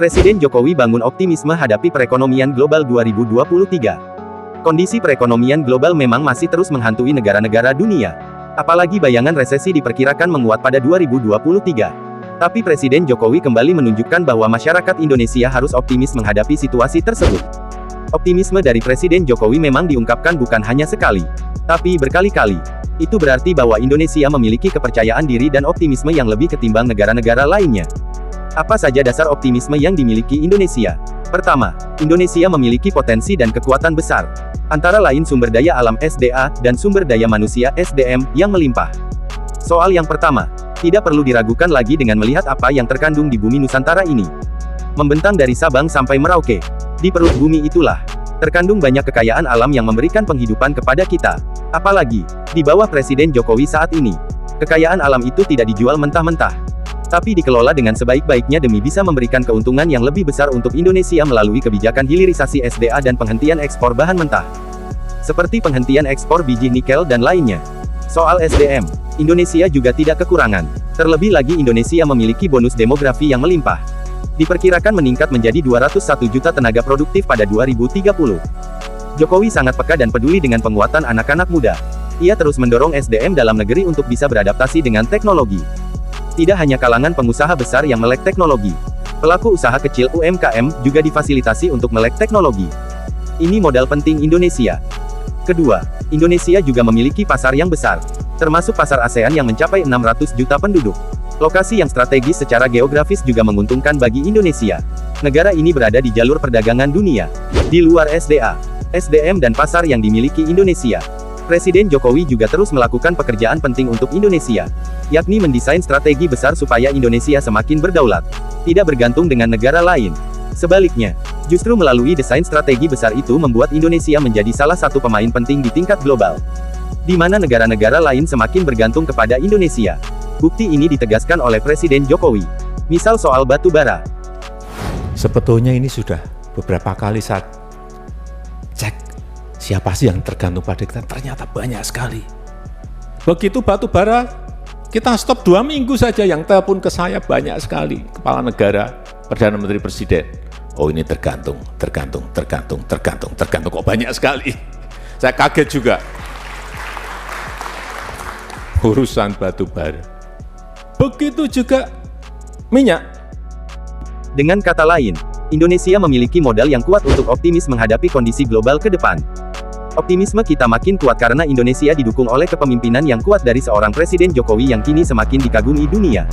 Presiden Jokowi bangun optimisme hadapi perekonomian global 2023. Kondisi perekonomian global memang masih terus menghantui negara-negara dunia. Apalagi bayangan resesi diperkirakan menguat pada 2023. Tapi Presiden Jokowi kembali menunjukkan bahwa masyarakat Indonesia harus optimis menghadapi situasi tersebut. Optimisme dari Presiden Jokowi memang diungkapkan bukan hanya sekali, tapi berkali-kali. Itu berarti bahwa Indonesia memiliki kepercayaan diri dan optimisme yang lebih ketimbang negara-negara lainnya. Apa saja dasar optimisme yang dimiliki Indonesia? Pertama, Indonesia memiliki potensi dan kekuatan besar. Antara lain sumber daya alam SDA, dan sumber daya manusia SDM, yang melimpah. Soal yang pertama, tidak perlu diragukan lagi dengan melihat apa yang terkandung di bumi Nusantara ini. Membentang dari Sabang sampai Merauke. Di perut bumi itulah, terkandung banyak kekayaan alam yang memberikan penghidupan kepada kita. Apalagi, di bawah Presiden Jokowi saat ini, kekayaan alam itu tidak dijual mentah-mentah, tapi dikelola dengan sebaik-baiknya demi bisa memberikan keuntungan yang lebih besar untuk Indonesia melalui kebijakan hilirisasi SDA dan penghentian ekspor bahan mentah. Seperti penghentian ekspor biji nikel dan lainnya. Soal SDM, Indonesia juga tidak kekurangan. Terlebih lagi Indonesia memiliki bonus demografi yang melimpah. Diperkirakan meningkat menjadi 201 juta tenaga produktif pada 2030. Jokowi sangat peka dan peduli dengan penguatan anak-anak muda. Ia terus mendorong SDM dalam negeri untuk bisa beradaptasi dengan teknologi. Tidak hanya kalangan pengusaha besar yang melek teknologi. Pelaku usaha kecil UMKM juga difasilitasi untuk melek teknologi. Ini modal penting Indonesia. Kedua, Indonesia juga memiliki pasar yang besar, termasuk pasar ASEAN yang mencapai 600 juta penduduk. Lokasi yang strategis secara geografis juga menguntungkan bagi Indonesia. Negara ini berada di jalur perdagangan dunia. Di luar SDA, SDM dan pasar yang dimiliki Indonesia, Presiden Jokowi juga terus melakukan pekerjaan penting untuk Indonesia, yakni mendesain strategi besar supaya Indonesia semakin berdaulat, tidak bergantung dengan negara lain. Sebaliknya, justru melalui desain strategi besar itu membuat Indonesia menjadi salah satu pemain penting di tingkat global, di mana negara-negara lain semakin bergantung kepada Indonesia. Bukti ini ditegaskan oleh Presiden Jokowi. Misal soal batu bara. Sebetulnya ini sudah beberapa kali saya cek, siapa sih yang tergantung pada kita? Ternyata banyak sekali. Begitu batu bara, kita stop 2 minggu saja, yang telepon ke saya banyak sekali. Kepala negara, Perdana Menteri, Presiden. Oh ini tergantung, kok banyak sekali. Saya kaget juga. Urusan batu bara. Begitu juga minyak. Dengan kata lain, Indonesia memiliki modal yang kuat untuk optimis menghadapi kondisi global ke depan. Optimisme kita makin kuat karena Indonesia didukung oleh kepemimpinan yang kuat dari seorang Presiden Jokowi yang kini semakin dikagumi dunia.